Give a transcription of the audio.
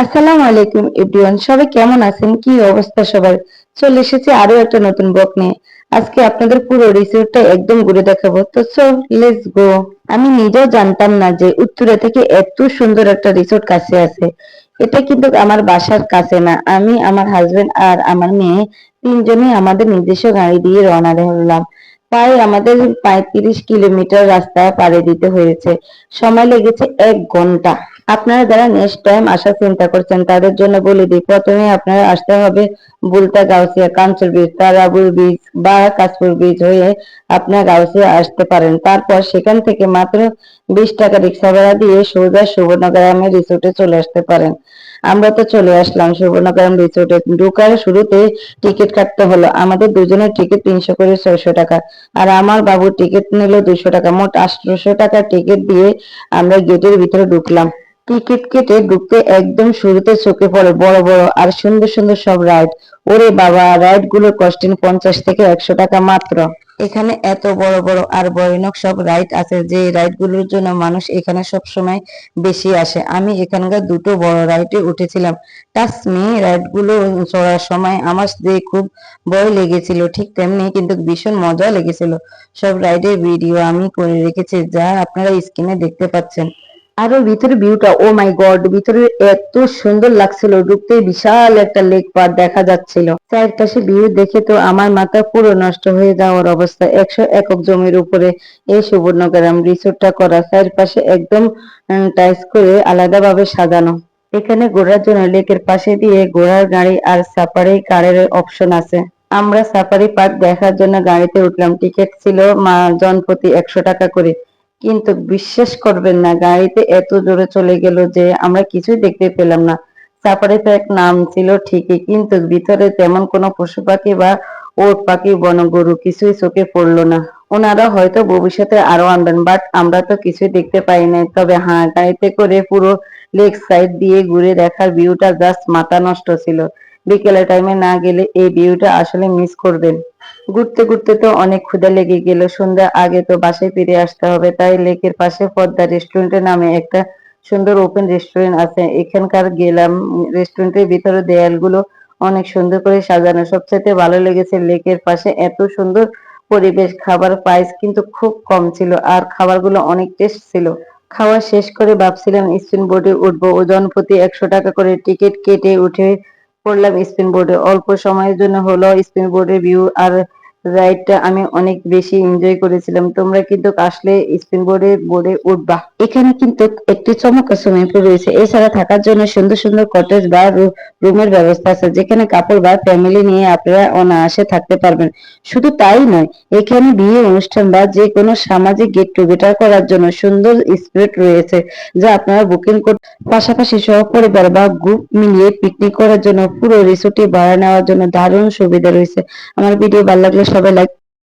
আসসালামু আলাইকুম এভরিওয়ান, সবাই কেমন আছেন? কি অবস্থা সবার? চলে এসেছে আরো একটা নতুন ব্লগ নিয়ে। আজকে আপনাদের পুরো রিসোর্টটা একদম ঘুরে দেখাবো, তো সো লেটস গো। আমি নিজেও জানতাম না যে উত্তরা থেকে এত সুন্দর একটা রিসোর্ট কাছে আছে। এটা কিন্তু আমার বাসার কাছে না, আমি, আমার হাজবেন্ড আর আমার মেয়ে তিনজনই আমাদের নিজস্ব গাড়ি দিয়ে রওনা হলাম। প্রায় আমাদের 35 কিলোমিটার রাস্তা পাড়ি দিতে হয়েছে। সময় লেগেছে 1 ঘন্টা। আপনারা যারা নেক্সট টাইম আসার চিন্তা করছেন তাদের জন্য বলে দিই, প্রথমে আপনারা আসতে হবে বুলতা গাউসিয়া, কাঞ্চন ব্রিজ, তারাবুর ব্রিজ বা কাশপুর ব্রিজ হয়ে আপনারা গাউসিয়া আসতে পারেন। তারপর সেখান থেকে মাত্র 20 টাকা রিক্সা ভাড়া দিয়ে সোজা সুবর্ণগ্রামে রিসোর্টে চলে আসতে পারেন। আমরা তো চলে আসলাম সুবর্ণগ্রাম রিসোর্টে। ঢোকার শুরুতে টিকিট কাটতে হলো। আমাদের দুজনের টিকিট 300 করে 600 টাকা, আর আমার বাবুর টিকিট নিল 200 টাকা। মোট 800 টাকা টিকিট দিয়ে আমরা গেটের ভিতরে ঢুকলাম। টিকিট কেটে ঢুকতে একদম শুরুতে চোখে পড়ে বড় বড় আর সুন্দর সুন্দর সব রাইড। ওরে বাবা, রাইড গুলোর কস্টিং 50 থেকে 100 টাকা মাত্র। এখানে এত বড় বড় আর ভয়ানক সব রাইড আছে যে রাইড গুলোর জন্য মানুষ এখানে সব সময় বেশি আসে। আমি এখানকার দুটো বড় রাইডে উঠেছিলাম। টাচ মি রাইড গুলো চড়ার সময় আমার যে খুব ভয় লেগেছিল, ঠিক তেমনি কিন্তু ভীষণ মজা লেগেছিল। সব রাইডের ভিডিও আমি করে রেখেছি, যা আপনারা স্ক্রিনে দেখতে পাচ্ছেন। আরো ভিতরে ভিউটা, ও মাই গড, ভিতরে এত সুন্দর লাগছিল। ঢুকতে বিশাল একটা লেক পার দেখা যাচ্ছিল। চারপাশে ভিউ দেখে তো আমার মাথা পুরো নষ্ট হয়ে যাওয়ার অবস্থা। 100 একর জমির উপরে এই সুবর্ণগ্রাম রিসোর্টটা করা, চারপাশে একদম টাইস করে আলাদাভাবে সাজানো। এখানে ঘোরার জন্য লেকের পাশে দিয়ে ঘোড়ার গাড়ি আর সাফারি কারের অপশন আছে। আমরা সাফারি পার্ক দেখার জন্য গাড়িতে উঠলাম। টিকিট ছিল জনপ্রতি 100 টাকা করে। কিন্তু বিশ্বাস করবেন না, গাড়িতে এত জোরে চলে গেল যে আমরা কিছুই দেখতে পেলাম না। সাফারি পার্ক নাম ছিল ঠিকই, কিন্তু ভিতরে তেমন কোনো পশু পাখি বা ওট পাখি, বনগরু কিছুই চোখে পড়লো না। ওনারা হয়তো ভবিষ্যতে আরো আনবেন, বাট আমরা তো কিছুই দেখতে পাই নাই। তবে হ্যাঁ, গাড়িতে করে পুরো লেক সাইড দিয়ে ঘুরে দেখার ভিউটা জাস্ট মাথা নষ্ট ছিল। বিকেলের টাইমে না গেলে এই ভিউটা আসলে মিস করবেন। ঘুরতে ঘুরতে তো অনেক ক্ষুধা লেগে গেল। সন্ধ্যার আগে তো বাসায় ফিরে আসতে হবে, তাই লেকের পাশে পদ্মা রেস্টুরেন্টের নামে একটা সুন্দর ওপেন রেস্টুরেন্ট আছে, এখানকার গেলাম। রেস্টুরেন্টের ভিতরে দেয়ালগুলো অনেক সুন্দর করে সাজানো। সবচাইতে ভালো লেগেছে লেকের পাশে এত সুন্দর পরিবেশ। খাবার প্রাইস কিন্তু খুব কম ছিল আর খাবারগুলো অনেক টেস্ট ছিল। খাওয়া শেষ করে ভাবছিলাম স্পিন বোর্ডে উঠবো। ওজন প্রতি 100 টাকা করে টিকিট কেটে উঠে পড়লাম স্পিন বোর্ডে। অল্প সময়ের জন্য হলো স্পিন বোর্ডের ভিউ আর রাইডটা আমি অনেক বেশি এনজয় করেছিলাম। তোমরা কিন্তু আসলে স্পিন বোর্ডে বোর্ডে উঠবা। এখানে কিন্তু একটি চমৎকার সুইমিং পুল রয়েছে। এছাড়া থাকার জন্য সুন্দর সুন্দর কটেজ বা রুমের ব্যবস্থা আছে, যেখানে কাপড় বা ফ্যামিলি নিয়ে আপনারা অনায়াসে থাকতে পারবেন। শুধু তাই নয়, এখানে বিয়ে অনুষ্ঠান বা যে কোনো সামাজিক গেট টুগেদার করার জন্য সুন্দর স্পট রয়েছে, যা আপনারা বুকিং করতে। পাশাপাশি সহপরিবার বা গ্রুপ মিলিয়ে পিকনিক করার জন্য পুরো রিসোর্টটি ভাড়া নেওয়ার জন্য দারুণ সুবিধা রয়েছে। আমার ভিডিও ভালো লাগলে সবাই লাইক